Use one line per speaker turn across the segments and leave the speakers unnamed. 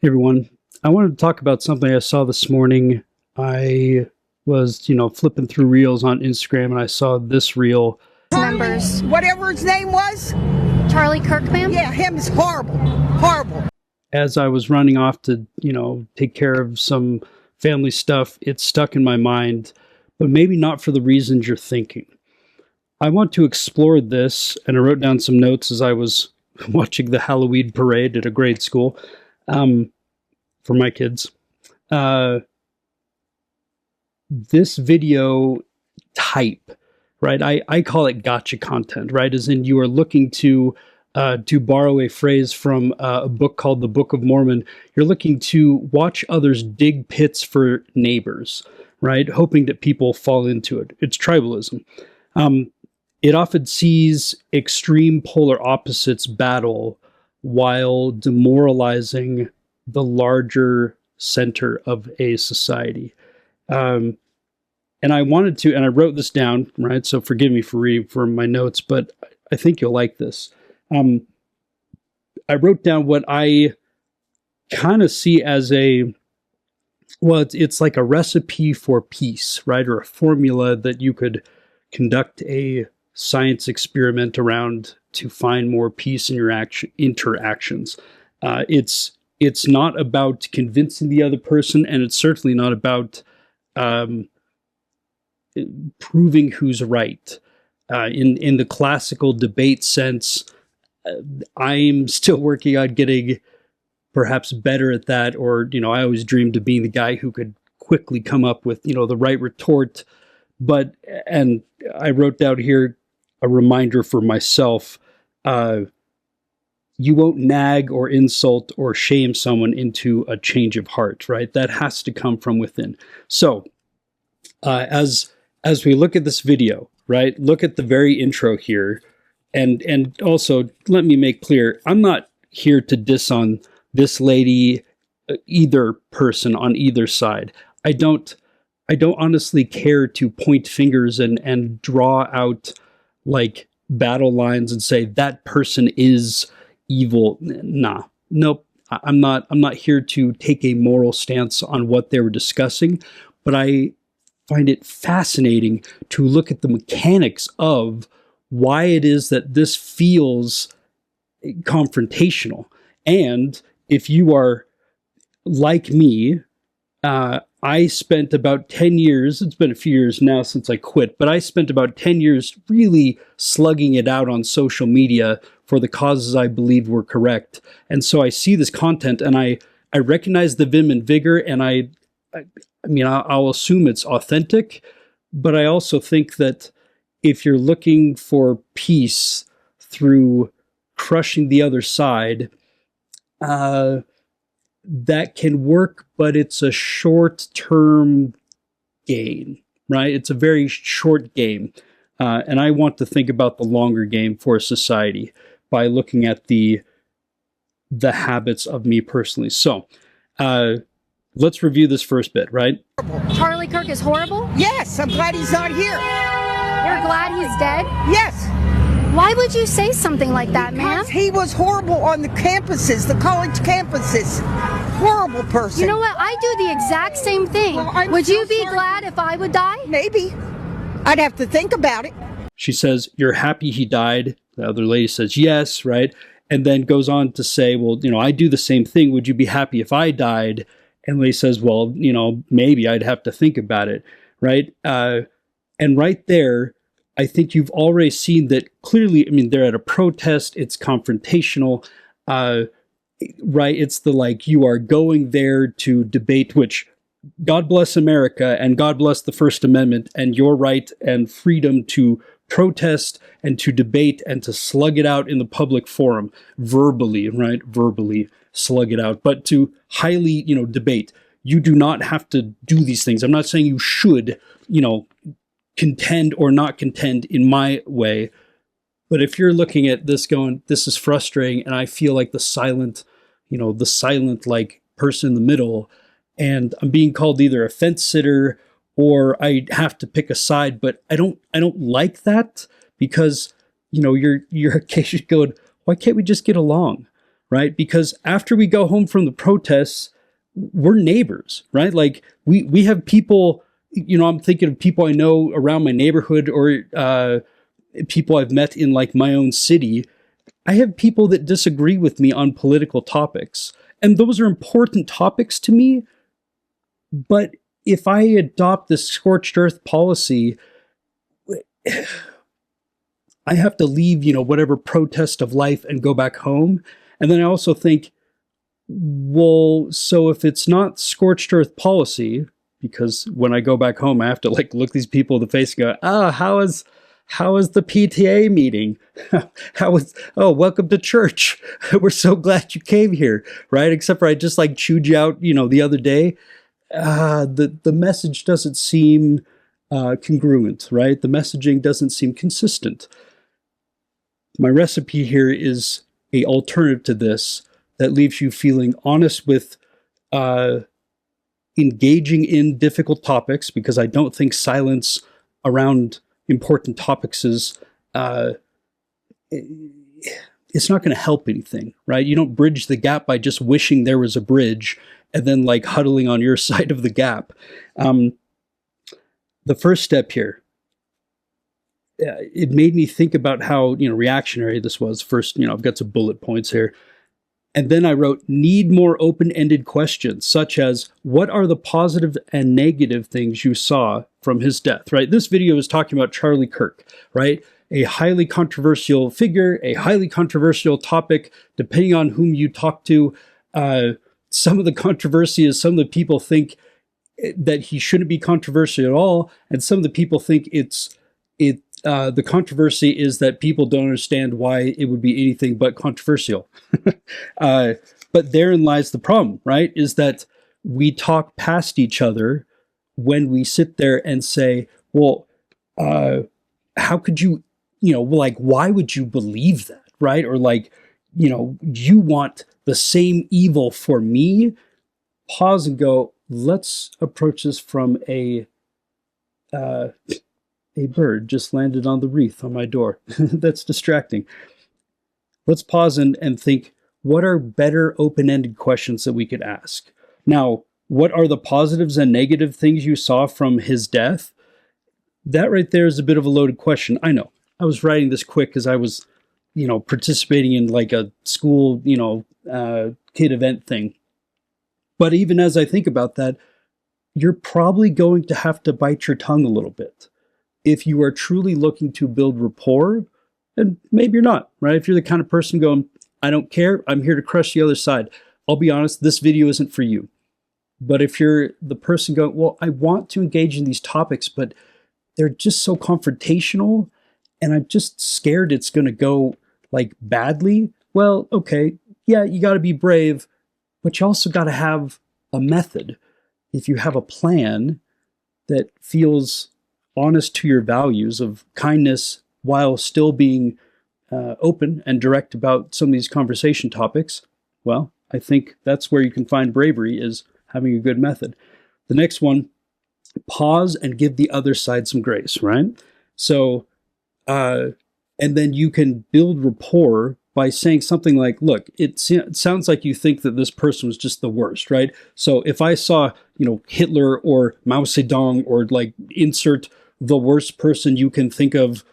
Hey everyone, I wanted to talk about something I saw this morning. I was, flipping through reels on Instagram and I saw this reel.
Members.
Whatever his name was?
Charlie Kirk, ma'am?
Yeah, him is horrible. Horrible.
As I was running off to, take care of some family stuff, it stuck in my mind, but maybe not for the reasons you're thinking. I want to explore this, and I wrote down some notes as I was watching the Halloween parade at a grade school. For my kids, this video type, right? I call it gotcha content, right? As in you are looking to borrow a phrase from a book called the Book of Mormon. You're looking to watch others dig pits for neighbors, right? Hoping that people fall into it. It's tribalism. It often sees extreme polar opposites battle while demoralizing the larger center of a society. And I wanted to, and I wrote this down, right? So forgive me for reading from my notes, but I think you'll like this. I wrote down what I kind of see as it's like a recipe for peace, right? Or a formula that you could conduct a science experiment around to find more peace in your interactions. It's not about convincing the other person, and it's certainly not about proving who's right. In the classical debate sense, I'm still working on getting perhaps better at that, or, I always dreamed of being the guy who could quickly come up with, the right retort. And I wrote down here a reminder for myself, you won't nag or insult or shame someone into a change of heart, right? That has to come from within. So, as we look at this video, right, look at the very intro here, and also let me make clear, I'm not here to diss on this lady, either person on either side. I don't honestly care to point fingers and draw out like battle lines and say that person is evil. Nah, nope. I'm not here to take a moral stance on what they were discussing, but I find it fascinating to look at the mechanics of why it is that this feels confrontational. And if you are like me, I spent about 10 years, it's been a few years now since I quit, but I spent about 10 years really slugging it out on social media for the causes I believed were correct. And so I see this content and I recognize the vim and vigor, and I'll assume it's authentic, but I also think that if you're looking for peace through crushing the other side, that can work, but it's a short-term gain, right? It's a very short game. And I want to think about the longer game for society by looking at the habits of me personally. So, let's review this first bit, right?
Charlie Kirk is horrible?
Yes, I'm glad he's not here.
You're glad he's dead?
Yes.
Why would you say something like that, ma'am?
Because he was horrible on the campuses, the college campuses. Horrible person.
You know what? I do the exact same thing.
Well,
would
so
you be
sorry.
glad if I would die?
Maybe. I'd have to think about it.
She says, "You're happy he died." The other lady says, "Yes," right? And then goes on to say, "Well, I do the same thing. Would you be happy if I died?" And the lady says, "Well, maybe I'd have to think about it," right? And right there, I think you've already seen that clearly. They're at a protest. It's confrontational, right? It's you are going there to debate, which God bless America and God bless the First Amendment and your right and freedom to protest and to debate and to slug it out in the public forum, verbally, right? Verbally slug it out, but to highly, debate. You do not have to do these things. I'm not saying you should, contend or not contend in my way. But if you're looking at this going, this is frustrating, and I feel like the silent like person in the middle, and I'm being called either a fence sitter or I have to pick a side, but I don't like that, because you're occasionally going, why can't we just get along? right? Because after we go home from the protests, we're neighbors, right? Like we have people, I'm thinking of people I know around my neighborhood, or people I've met in like my own city. I have people that disagree with me on political topics, and those are important topics to me. But if I adopt the scorched earth policy, I have to leave, whatever protest of life and go back home. And then I also think, well, so if it's not scorched earth policy, because when I go back home, I have to like look these people in the face and go, how is the PTA meeting? Welcome to church. We're so glad you came here, right? Except for I just like chewed you out, the other day. The message doesn't seem congruent, right? The messaging doesn't seem consistent. My recipe here is a alternative to this that leaves you feeling honest with engaging in difficult topics, because I don't think silence around important topics is it's not going to help anything, right? You don't bridge the gap by just wishing there was a bridge and then like huddling on your side of the gap. The first step here, it made me think about how, reactionary this was. First, I've got some bullet points here. And then I wrote, need more open-ended questions, such as, what are the positive and negative things you saw from his death, right? This video is talking about Charlie Kirk, right? A highly controversial figure, a highly controversial topic, depending on whom you talk to. Some of the controversy is some of the people think that he shouldn't be controversial at all, and some of the people think the controversy is that people don't understand why it would be anything but controversial. But therein lies the problem, right? Is that we talk past each other when we sit there and say, well, how could you, why would you believe that, right? Or like, you want the same evil for me? Pause and go, let's approach this from a bird just landed on the wreath on my door. That's distracting. Let's pause and think, what are better open-ended questions that we could ask? Now, what are the positives and negative things you saw from his death? That right there is a bit of a loaded question. I know. I was writing this quick because I was, participating in like a school, kid event thing. But even as I think about that, you're probably going to have to bite your tongue a little bit if you are truly looking to build rapport. And maybe you're not, right? If you're the kind of person going, I don't care, I'm here to crush the other side. I'll be honest, this video isn't for you. But if you're the person going, well, I want to engage in these topics, but they're just so confrontational, and I'm just scared it's going to go like badly. Well, okay, yeah, you got to be brave, but you also got to have a method. If you have a plan that feels honest to your values of kindness while still being open and direct about some of these conversation topics, well, I think that's where you can find bravery, is having a good method. The next one, pause and give the other side some grace, right? So, and then you can build rapport by saying something like, look, it sounds like you think that this person was just the worst, right? So if I saw, Hitler or Mao Zedong, or like insert the worst person you can think of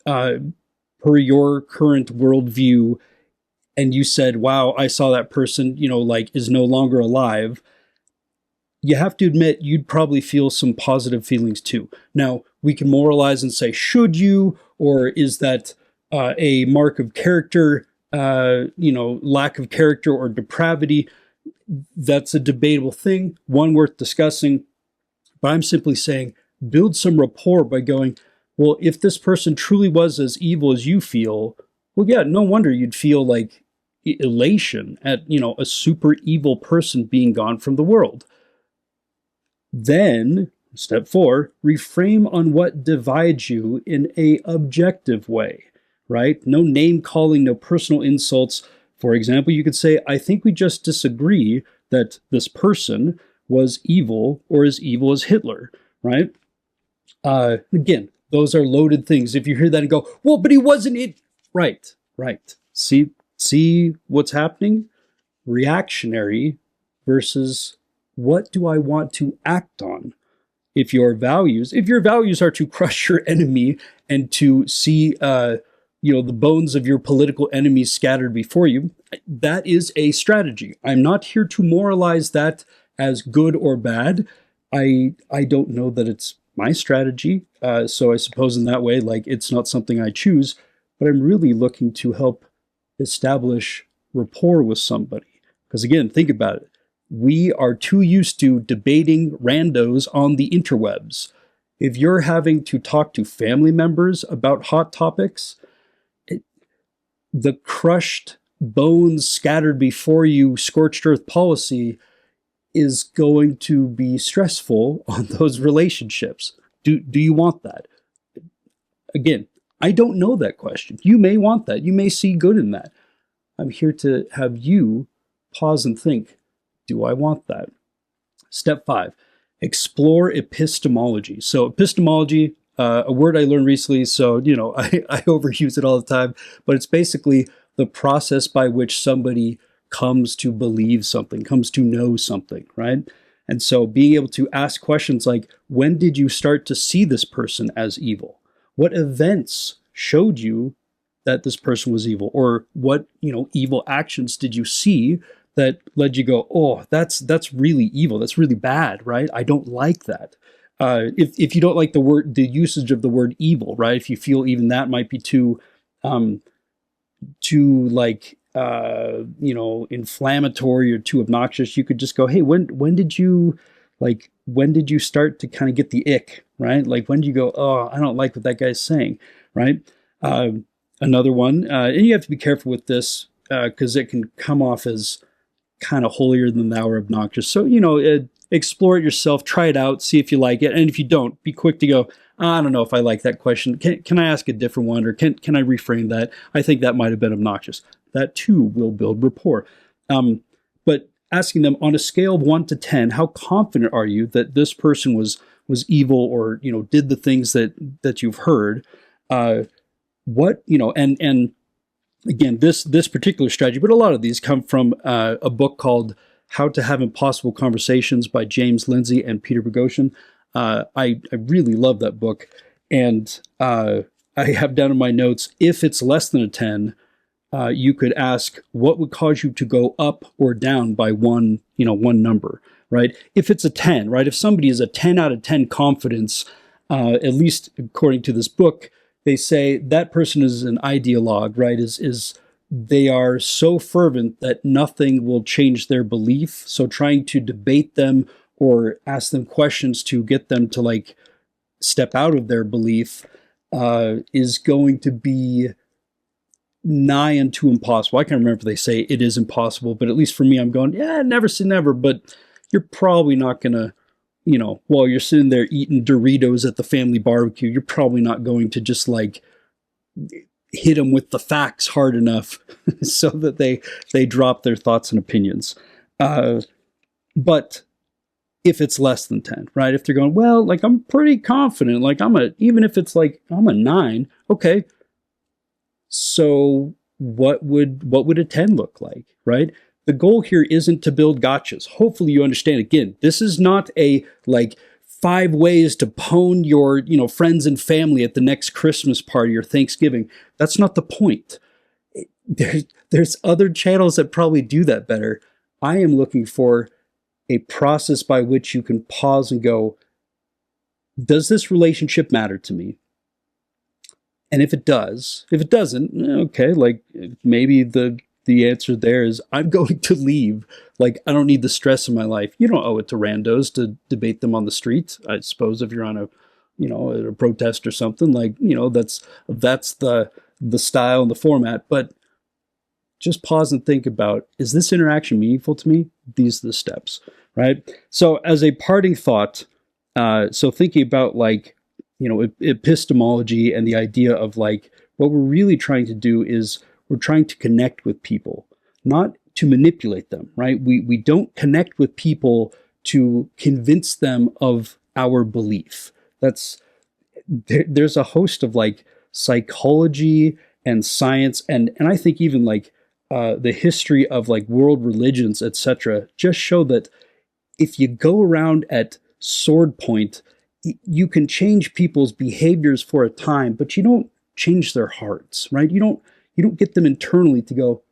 per your current worldview, and you said, wow, I saw that person, is no longer alive, you have to admit you'd probably feel some positive feelings too. Now, we can moralize and say, should you, or is that a mark of character, lack of character or depravity? That's a debatable thing, one worth discussing. But I'm simply saying, build some rapport by going, well, if this person truly was as evil as you feel, well, yeah, no wonder you'd feel like elation at, a super evil person being gone from the world. Then, step 4, reframe on what divides you in a objective way, right? No name calling, no personal insults. For example, you could say, I think we just disagree that this person was evil or as evil as Hitler, right? Again, those are loaded things. If you hear that and go, well, but he wasn't it. Right. See what's happening? reactionary versus what do I want to act on? If your values are to crush your enemy and to see the bones of your political enemies scattered before you, that is a strategy. I'm not here to moralize that as good or bad. I don't know that it's my strategy. So I suppose in that way, like, it's not something I choose, but I'm really looking to help establish rapport with somebody. Because again, think about it. We are too used to debating randos on the interwebs. If you're having to talk to family members about hot topics, the crushed bones scattered before you scorched earth policy is going to be stressful on those relationships. Do you want that? Again, I don't know that question. You may want that. You may see good in that. I'm here to have you pause and think, do I want that? Step 5, explore epistemology. So epistemology, a word I learned recently, so, I overuse it all the time, but it's basically the process by which somebody comes to believe something, comes to know something, right? And so being able to ask questions like, when did you start to see this person as evil? What events showed you that this person was evil? Or what, evil actions did you see that led you go, oh, that's really evil. That's really bad, right? I don't like that. If you don't like the usage of the word evil, right? If you feel even that might be too inflammatory or too obnoxious, you could just go, hey, when did you start to kind of get the ick, right? Like, when do you go, oh, I don't like what that guy's saying, right? Another one, and you have to be careful with this because it can come off as kind of holier than thou or obnoxious. So, explore it yourself, try it out, see if you like it. And if you don't, be quick to go, I don't know if I like that question. Can I ask a different one? Or can I reframe that? I think that might have been obnoxious. That too will build rapport. But asking them on a scale of 1 to 10, how confident are you that this person was evil or, did the things that you've heard? And again, this particular strategy, but a lot of these come from a book called How to Have Impossible Conversations by James Lindsay and Peter Boghossian. I really love that book. And I have down in my notes, if it's less than a 10, you could ask, what would cause you to go up or down by one number, right? If it's a 10, right? If somebody is a 10 out of 10 confidence, at least according to this book, they say that person is an ideologue, right? Is they are so fervent that nothing will change their belief. So trying to debate them or ask them questions to get them to step out of their belief is going to be nigh unto impossible. I can't remember if they say it is impossible, but at least for me, I'm going, yeah, never say never, but you're probably not going to, while you're sitting there eating Doritos at the family barbecue, you're probably not going to just hit them with the facts hard enough so that they drop their thoughts and opinions. But if it's less than 10, right? If they're going, well, I'm pretty confident, even if it's I'm a 9, okay. So what would a 10 look like, right? The goal here isn't to build gotchas. Hopefully you understand. Again, this is not a 5 ways to pwn your, friends and family at the next Christmas party or Thanksgiving. That's not the point. There's other channels that probably do that better. I am looking for a process by which you can pause and go, does this relationship matter to me? And if it doesn't, okay, maybe the answer there is I'm going to leave. I don't need the stress in my life. You don't owe it to randos to debate them on the street. I suppose if you're on a protest or something, that's the style and the format. But just pause and think about, is this interaction meaningful to me? These are the steps, right? So as a parting thought, so thinking about epistemology and the idea of what we're really trying to do is we're trying to connect with people, not to manipulate them, right? We don't connect with people to convince them of our belief. There's a host of psychology and science and I think even the history of like world religions, etc., just show that if you go around at sword point, you can change people's behaviors for a time, but you don't change their hearts, right? You don't get them internally to go,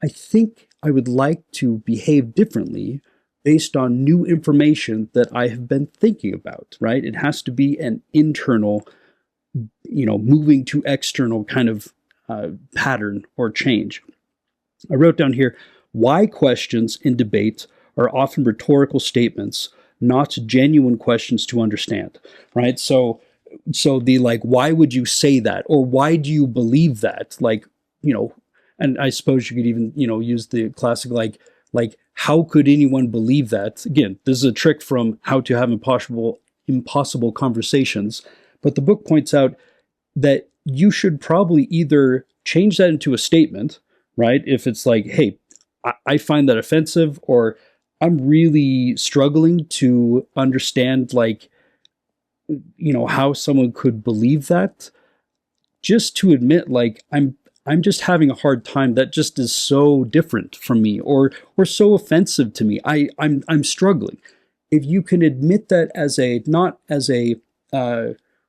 I think I would like to behave differently based on new information that I have been thinking about, right? It has to be an internal, moving to external kind of pattern or change. I wrote down here, why questions in debate are often rhetorical statements, not genuine questions to understand, right? So the like, why would you say that? Or why do you believe that? Like, and I suppose you could even, use the classic, like, how could anyone believe that? Again, this is a trick from How to Have Impossible Conversations. But the book points out that you should probably either change that into a statement, right? If it's like, hey, I find that offensive, or I'm really struggling to understand, like, how someone could believe that. Just to admit, like, I'm just having a hard time. That just is so different from me, or so offensive to me. I'm struggling. If you can admit that as not as a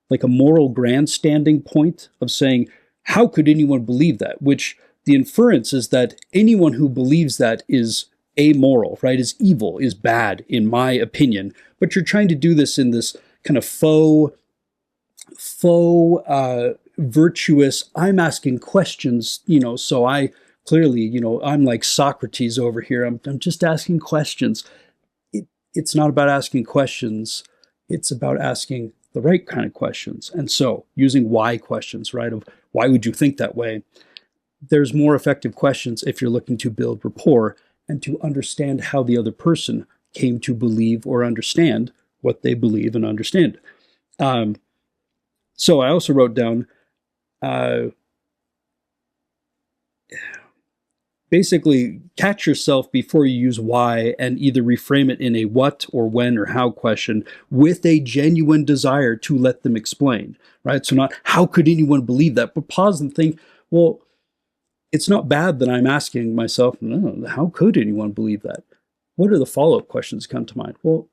like a moral grandstanding point of saying, how could anyone believe that? Which the inference is that anyone who believes that is amoral, right? Is evil, is bad, in my opinion. But you're trying to do this in this kind of faux virtuous, I'm asking questions, so I clearly, I'm like Socrates over here. I'm just asking questions. It's not about asking questions. It's about asking the right kind of questions. And so using why questions, right? Of why would you think that way? There's more effective questions if you're looking to build rapport and to understand how the other person came to believe or understand what they believe and understand. So I also wrote down, basically catch yourself before you use why, and either reframe it in a what or when or how question with a genuine desire to let them explain, right? So not, how could anyone believe that? But pause and think, well, it's not bad that I'm asking myself, no, how could anyone believe that? What are the follow-up questions that come to mind? Well,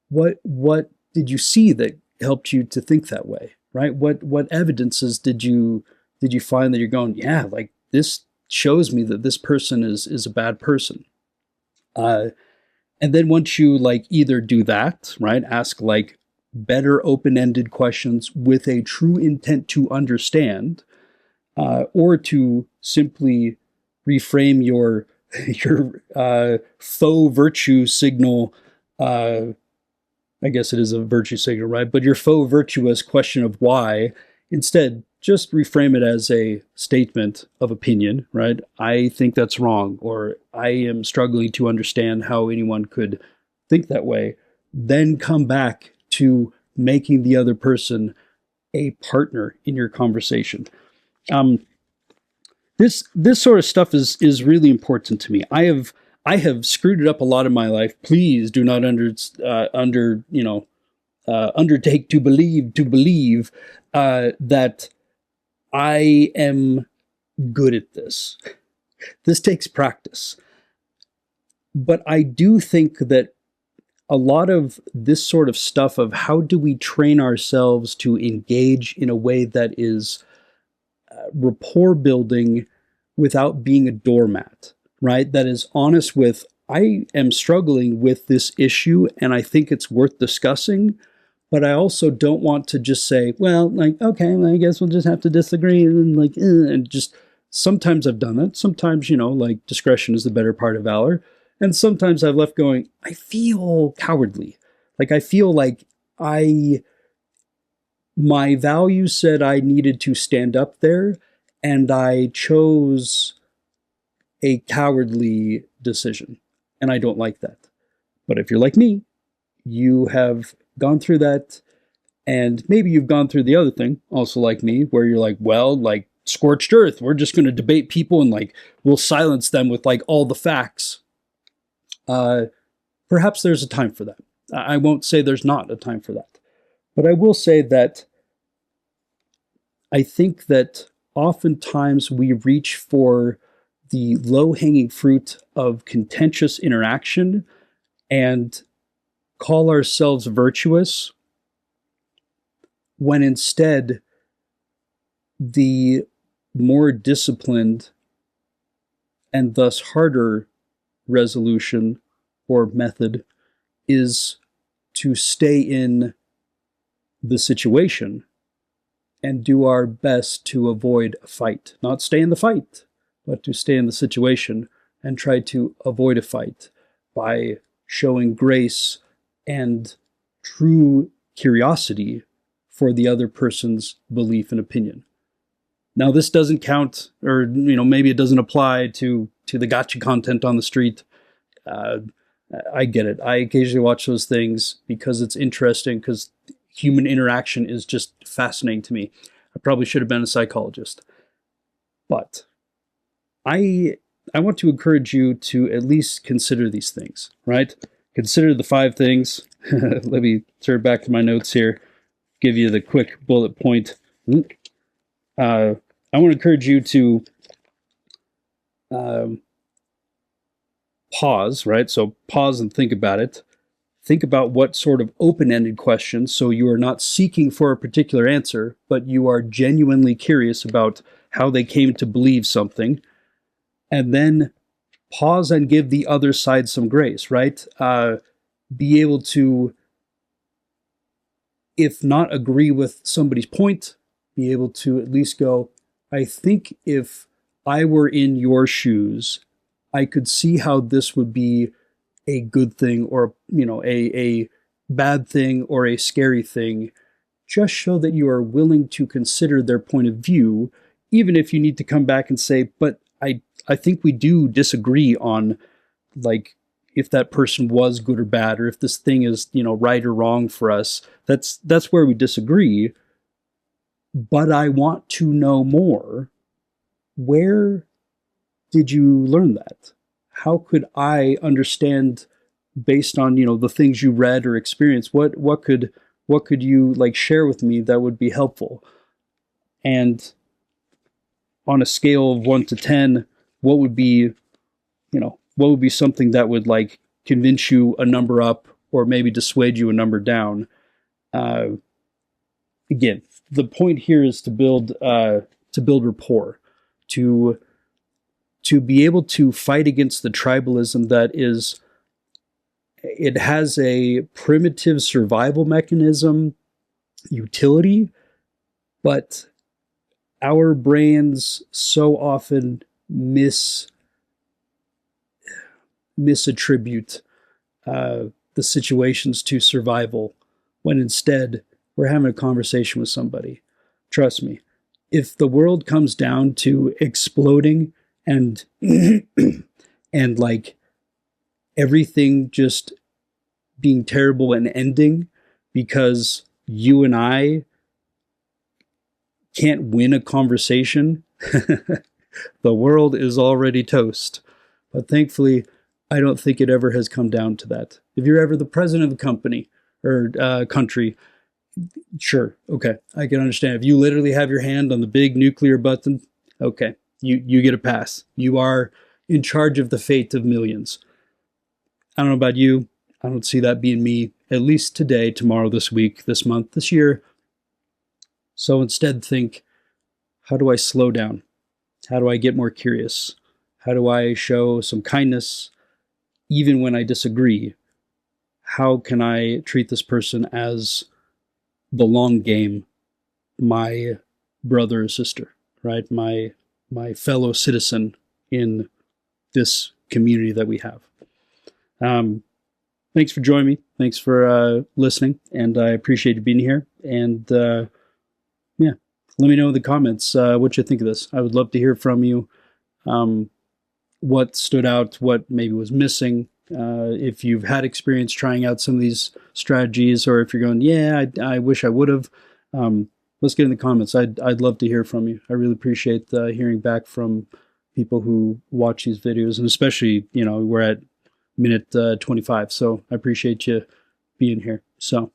what did you see that helped you to think that way, right? What evidences did you find that you're going, yeah, like this shows me that this person is a bad person. And then once you like either do that, right, ask like better open-ended questions with a true intent to understand, or to simply reframe your faux virtue signal. I guess it is a virtue signal, right? But your faux virtuous question of why, instead, just reframe it as a statement of opinion, right? I think that's wrong, or I am struggling to understand how anyone could think that way. Then come back to making the other person a partner in your conversation. This sort of stuff is really important to me. I have screwed it up a lot in my life. Please do not undertake to believe that I am good at this. This takes practice. But I do think that a lot of this sort of stuff of how do we train ourselves to engage in a way that is rapport building without being a doormat, right? That is honest with, I am struggling with this issue and I think it's worth discussing, but I also don't want to just say, well, like, okay, well, I guess we'll just have to disagree, and like, and just, sometimes I've done that. Sometimes, like discretion is the better part of valor. And sometimes I've left going, I feel cowardly. Like I feel like my values said I needed to stand up there, and I chose a cowardly decision. And I don't like that. But if you're like me, you have gone through that, and maybe you've gone through the other thing, also like me, where you're like, well, like scorched earth, we're just going to debate people and like we'll silence them with like all the facts. Perhaps there's a time for that. I won't say there's not a time for that. But I will say that I think that oftentimes we reach for the low-hanging fruit of contentious interaction and call ourselves virtuous when instead the more disciplined and thus harder resolution or method is to stay in the situation and do our best to avoid a fight. Not stay in the fight, but to stay in the situation and try to avoid a fight by showing grace and true curiosity for the other person's belief and opinion. Now, this doesn't count, or maybe it doesn't apply to the gotcha content on the street. I get it. I occasionally watch those things because it's interesting, because human interaction is just fascinating to me. I probably should have been a psychologist. But I want to encourage you to at least consider these things, right? Consider the 5 things. Let me turn back to my notes here, give you the quick bullet point. I want to encourage you to pause, right? So pause and think about it. Think about what sort of open-ended questions, so you are not seeking for a particular answer, but you are genuinely curious about how they came to believe something. And then pause and give the other side some grace, right? Be able to, if not agree with somebody's point, be able to at least go, I think if I were in your shoes, I could see how this would be a good thing, or a bad thing, or a scary thing. Just show that you are willing to consider their point of view, even if you need to come back and say, but I think we do disagree on, like, if that person was good or bad, or if this thing is, right or wrong for us. That's where we disagree. But I want to know more. Where did you learn that? How could I understand, based on, the things you read or experienced? What could you share with me that would be helpful? And on a scale of 1 to 10, what would be something that would convince you a number up, or maybe dissuade you a number down? Again, the point here is to build rapport, to be able to fight against the tribalism that is. It has a primitive survival mechanism utility, but our brains so often misattribute the situations to survival, when instead we're having a conversation with somebody. Trust me, if the world comes down to exploding and and everything just being terrible and ending because you and I can't win a conversation, the world is already toast. But thankfully, I don't think it ever has come down to that. If you're ever the president of a company or country, sure, okay, I can understand. If you literally have your hand on the big nuclear button, okay, you get a pass. You are in charge of the fate of millions. I don't know about you. I don't see that being me, at least today, tomorrow, this week, this month, this year. So instead think, how do I slow down? How do I get more curious? How do I show some kindness even when I disagree? How can I treat this person as the long game, my brother or sister, right? My fellow citizen in this community that we have. Thanks for joining me. Thanks for listening, and I appreciate you being here. And yeah, let me know in the comments what you think of this. I would love to hear from you. What stood out, what maybe was missing. If you've had experience trying out some of these strategies, or if you're going, yeah, I wish I would have. Let's get in the comments. I'd love to hear from you. I really appreciate hearing back from people who watch these videos, and especially, we're at minute 25. So I appreciate you being here. So